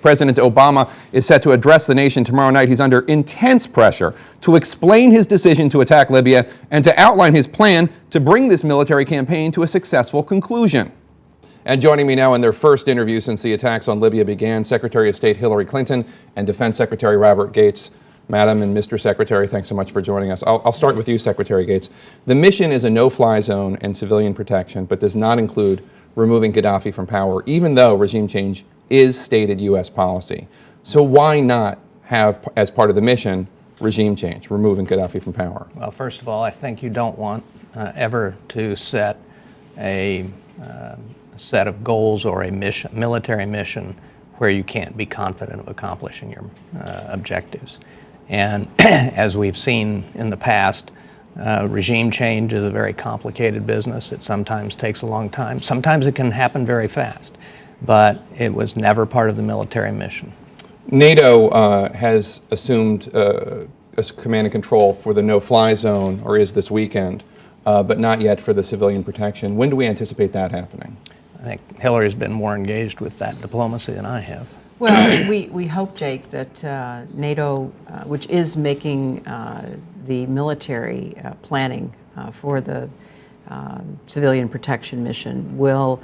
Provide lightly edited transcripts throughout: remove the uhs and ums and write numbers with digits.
President Obama is set to address the nation tomorrow night. He's under intense pressure to explain his decision to attack Libya and to outline his plan to bring this military campaign to a successful conclusion. And joining me now in their first interview since the attacks on Libya began, Secretary of State Hillary Clinton and Defense Secretary Robert Gates. Madam and Mr. Secretary, thanks so much for joining us. I'll start with you, Secretary Gates. The mission is a no-fly zone and civilian protection, but does not include removing Gaddafi from power, even though regime change is stated U.S. policy. So why not have, as part of the mission, regime change, removing Gaddafi from power? Well, first of all, I think you don't want ever to set a set of goals or a mission, military mission, where you can't be confident of accomplishing your objectives. And as we've seen in the past, regime change is a very complicated business. It sometimes takes a long time. Sometimes it can happen very fast, but it was never part of the military mission. NATO has assumed command and control for the no-fly zone, or is this weekend, but not yet for the civilian protection. When do we anticipate that happening? I think Hillary's been more engaged with that diplomacy than I have. Well, we hope, Jake, that NATO, which is making the military planning for the civilian protection mission, will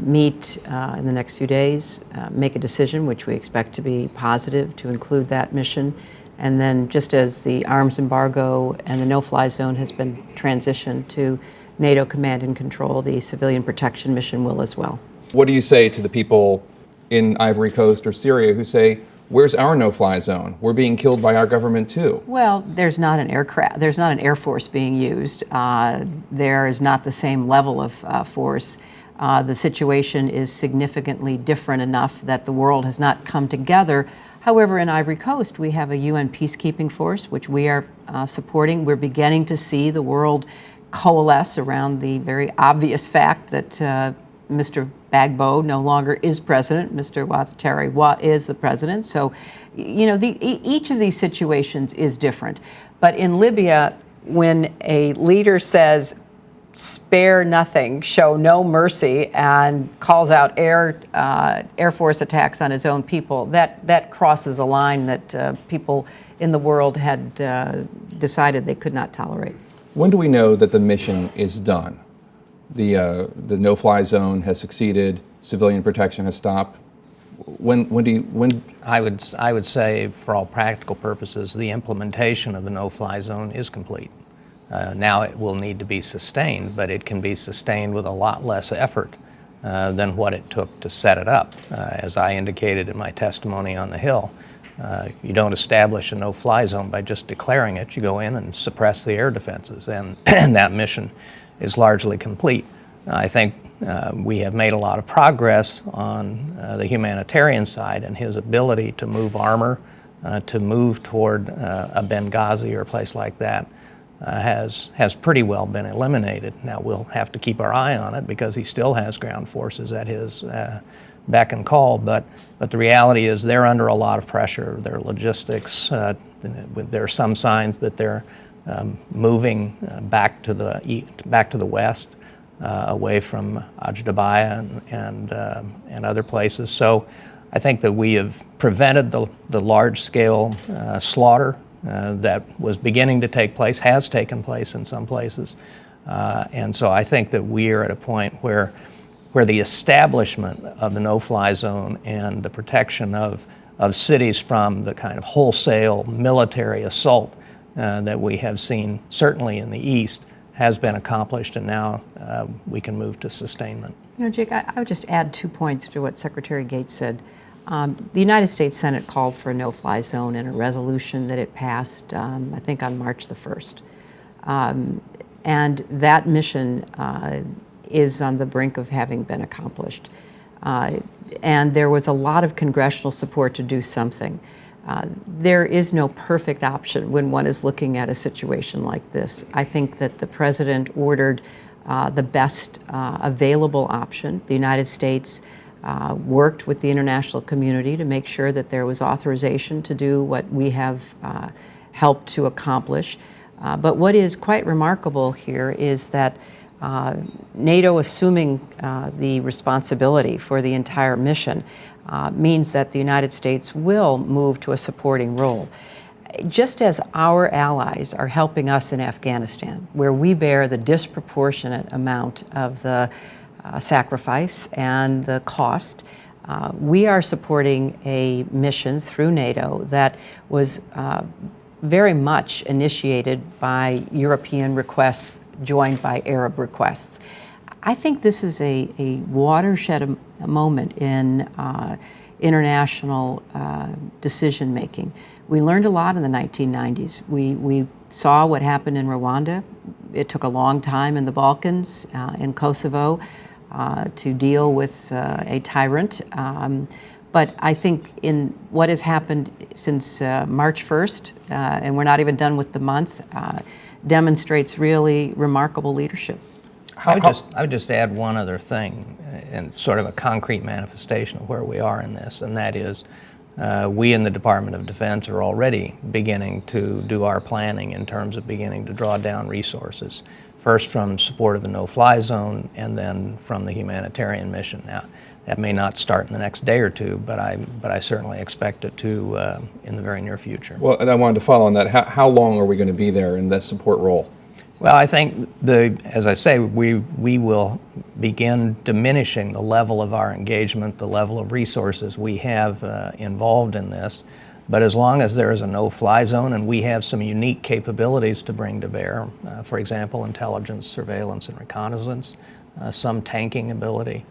meet in the next few days, make a decision, which we expect to be positive, to include that mission. And then, just as the arms embargo and the no-fly zone has been transitioned to NATO command and control, the civilian protection mission will as well. What do you say to the people in Ivory Coast or Syria who say, where's our no-fly zone? We're being killed by our government too. Well, there's not an aircraft, there's not an air force being used. There is not the same level of force. The situation is significantly different enough that the world has not come together. However, in Ivory Coast, we have a UN peacekeeping force, which we are supporting. We're beginning to see the world coalesce around the very obvious fact that Mr. Gbagbo no longer is president. Mr. Ouattara is the president. So, you know, each of these situations is different. But in Libya, when a leader says, spare nothing, show no mercy, and calls out Air Force attacks on his own people, that crosses a line that people in the world had decided they could not tolerate. When do we know that the mission is done? The no-fly zone has succeeded, civilian protection has stopped. When? I would say, for all practical purposes, the implementation of the no-fly zone is complete. Now it will need to be sustained, but it can be sustained with a lot less effort than what it took to set it up. As I indicated in my testimony on the Hill, you don't establish a no-fly zone by just declaring it. You go in and suppress the air defenses, and that mission is largely complete. I think we have made a lot of progress on the humanitarian side, and his ability to move armor, to move toward a Benghazi or a place like that has pretty well been eliminated. Now we'll have to keep our eye on it because he still has ground forces at his beck and call, but the reality is they're under a lot of pressure. Their logistics, there are some signs that they're moving back to the west, away from Ajdabaya and other places. So I think that we have prevented the large-scale slaughter that was beginning to take place, has taken place in some places. And so I think that we are at a point where the establishment of the no-fly zone and the protection of cities from the kind of wholesale military assault that we have seen, certainly in the East, has been accomplished, and now we can move to sustainment. You know, Jake, I would just add 2 points to what Secretary Gates said. The United States Senate called for a no-fly zone in a resolution that it passed, I think, on March the 1st. And that mission is on the brink of having been accomplished. And there was a lot of congressional support to do something. There is no perfect option when one is looking at a situation like this. I think that the President ordered the best available option. The United States worked with the international community to make sure that there was authorization to do what we have helped to accomplish. But what is quite remarkable here is that NATO assuming the responsibility for the entire mission, means that the United States will move to a supporting role. Just as our allies are helping us in Afghanistan, where we bear the disproportionate amount of the sacrifice and the cost, we are supporting a mission through NATO that was very much initiated by European requests joined by Arab requests. I think this is a watershed moment in international decision making. We learned a lot in the 1990s. We saw what happened in Rwanda. It took a long time in the Balkans, in Kosovo, to deal with a tyrant. But I think in what has happened since March 1st, and we're not even done with the month, demonstrates really remarkable leadership. I would just add one other thing, and sort of a concrete manifestation of where we are in this, and that is we in the Department of Defense are already beginning to do our planning in terms of beginning to draw down resources, first from support of the no-fly zone and then from the humanitarian mission. Now, that may not start in the next day or two, but I certainly expect it to in the very near future. Well, and I wanted to follow on that. How long are we going to be there in this support role? Well, I think, as I say, we will begin diminishing the level of our engagement, the level of resources we have involved in this. But as long as there is a no-fly zone and we have some unique capabilities to bring to bear, for example, intelligence, surveillance, and reconnaissance, some tanking ability,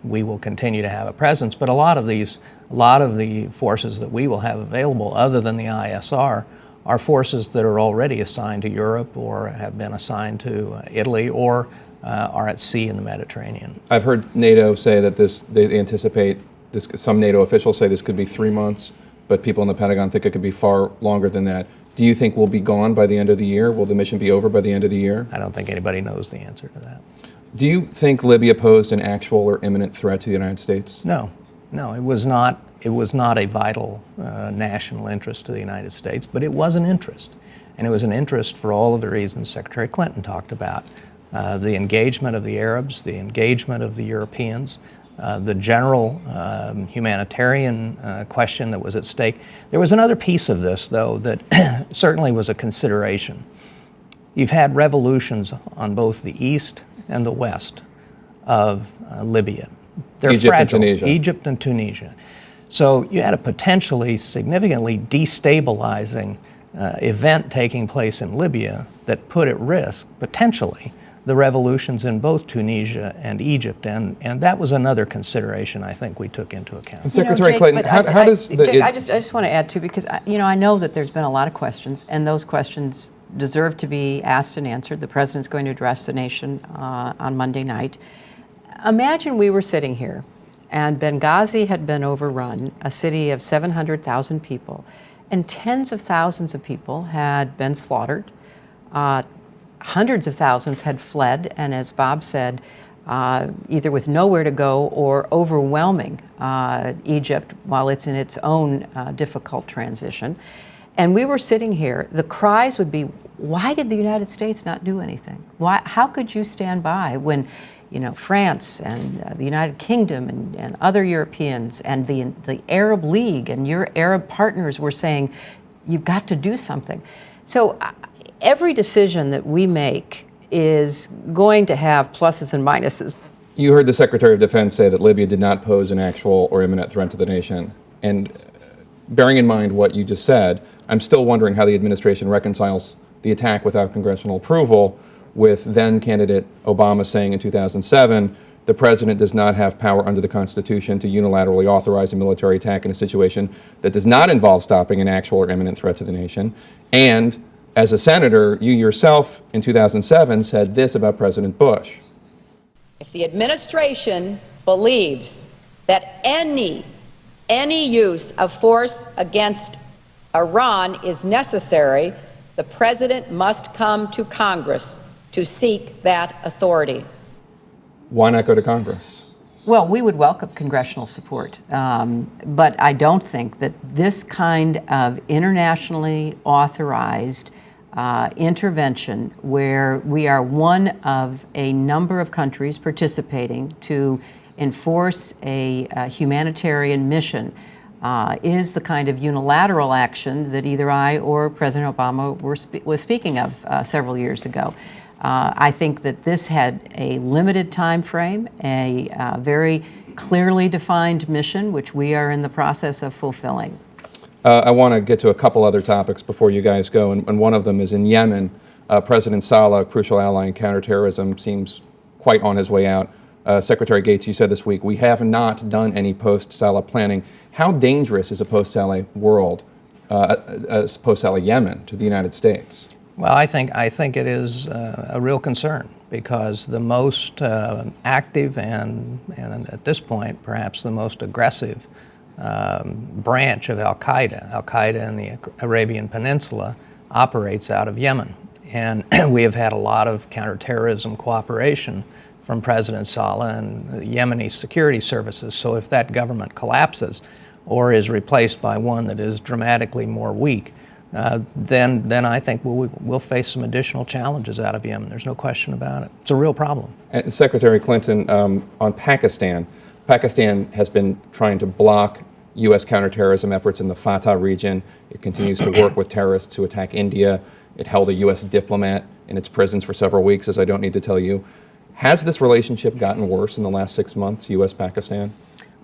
we will continue to have a presence. But a lot of the forces that we will have available, other than the ISR, are forces that are already assigned to Europe or have been assigned to Italy or are at sea in the Mediterranean. I've heard NATO say that they anticipate this. Some NATO officials say this could be 3 months, but people in the Pentagon think it could be far longer than that. Do you think we'll be gone by the end of the year? Will the mission be over by the end of the year? I don't think anybody knows the answer to that. Do you think Libya posed an actual or imminent threat to the United States? No, it was not. It was not a vital national interest to the United States, but it was an interest. And it was an interest for all of the reasons Secretary Clinton talked about. The engagement of the Arabs, the engagement of the Europeans, the general humanitarian question that was at stake. There was another piece of this, though, that certainly was a consideration. You've had revolutions on both the east and the west of Libya. They're Egypt fragile. and Tunisia. Egypt and Tunisia. So you had a potentially significantly destabilizing event taking place in Libya that put at risk, potentially, the revolutions in both Tunisia and Egypt, and that was another consideration I think we took into account. And Secretary Jake, Clayton, how does Jake, I just want to add too, because I know that there's been a lot of questions, and those questions deserve to be asked and answered. The president's going to address the nation on Monday night. Imagine we were sitting here and Benghazi had been overrun, a city of 700,000 people, and tens of thousands of people had been slaughtered. Hundreds of thousands had fled, and as Bob said, either with nowhere to go or overwhelming Egypt while it's in its own difficult transition. And we were sitting here, the cries would be, why did the United States not do anything? How could you stand by when France and the United Kingdom and other Europeans and the Arab League and your Arab partners were saying, you've got to do something. So every decision that we make is going to have pluses and minuses. You heard the Secretary of Defense say that Libya did not pose an actual or imminent threat to the nation. And bearing in mind what you just said, I'm still wondering how the administration reconciles the attack without congressional approval with then-candidate Obama saying in 2007, the president does not have power under the Constitution to unilaterally authorize a military attack in a situation that does not involve stopping an actual or imminent threat to the nation. And as a senator, you yourself in 2007 said this about President Bush. If the administration believes that any use of force against Iran is necessary, the president must come to Congress to seek that authority. Why not go to Congress? Well, we would welcome congressional support, but I don't think that this kind of internationally authorized intervention, where we are one of a number of countries participating to enforce a humanitarian mission is the kind of unilateral action that either I or President Obama was speaking of several years ago. I think that this had a limited time frame, a very clearly defined mission, which we are in the process of fulfilling. I want to get to a couple other topics before you guys go, and one of them is in Yemen. President Saleh, a crucial ally in counterterrorism, seems quite on his way out. Secretary Gates, you said this week, we have not done any post-Saleh planning. How dangerous is a post-Saleh world, post-Saleh Yemen, to the United States? Well, I think it is a real concern, because the most active and at this point perhaps the most aggressive branch of Al-Qaeda in the Arabian Peninsula, operates out of Yemen. And we have had a lot of counterterrorism cooperation from President Saleh and the Yemeni security services. So if that government collapses or is replaced by one that is dramatically more weak, then I think we'll face some additional challenges out of Yemen. There's no question about it. It's a real problem. And Secretary Clinton, on Pakistan, Pakistan has been trying to block U.S. counterterrorism efforts in the Fatah region. It continues to work with terrorists who attack India. It held a U.S. diplomat in its prisons for several weeks, as I don't need to tell you. Has this relationship gotten worse in the last 6 months, U.S.-Pakistan?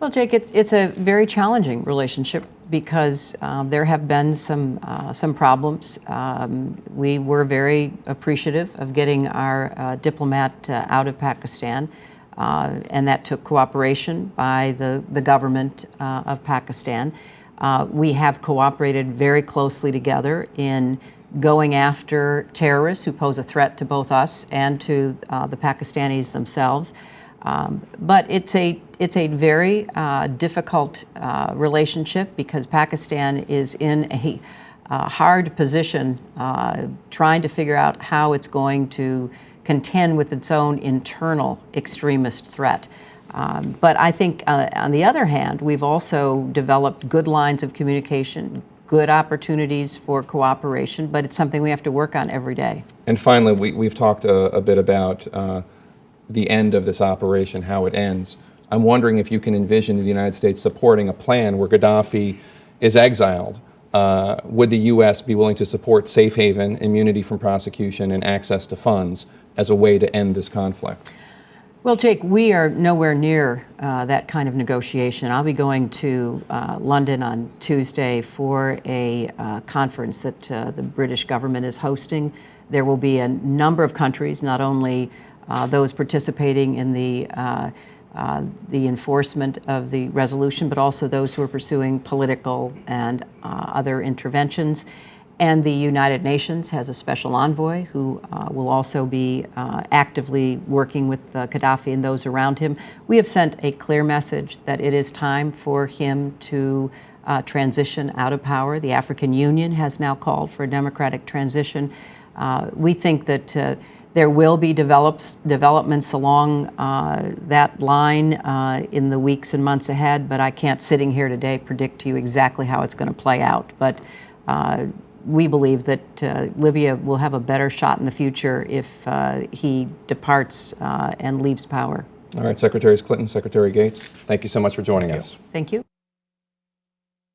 Well, Jake, it's a very challenging relationship because there have been some problems. We were very appreciative of getting our diplomat out of Pakistan, and that took cooperation by the government of Pakistan. We have cooperated very closely together in going after terrorists who pose a threat to both us and to the Pakistanis themselves. But it's a very difficult relationship because Pakistan is in a hard position trying to figure out how it's going to contend with its own internal extremist threat. But I think, on the other hand, we've also developed good lines of communication, good opportunities for cooperation, but it's something we have to work on every day. And finally, we've talked a bit about the end of this operation, how it ends. I'm wondering if you can envision the United States supporting a plan where Gaddafi is exiled. Would the U.S. be willing to support safe haven, immunity from prosecution, and access to funds as a way to end this conflict? Well, Jake, we are nowhere near that kind of negotiation. I'll be going to London on Tuesday for a conference that the British government is hosting. There will be a number of countries, not only those participating in the enforcement of the resolution, but also those who are pursuing political and other interventions. And the United Nations has a special envoy who will also be actively working with Gaddafi and those around him. We have sent a clear message that it is time for him to transition out of power. The African Union has now called for a democratic transition. We think that there will be developments along that line in the weeks and months ahead, but I can't, sitting here today, predict to you exactly how it's going to play out. But we believe that Libya will have a better shot in the future if he departs and leaves power. All right, Secretaries Clinton, Secretary Gates, thank you so much for joining us. Thank you.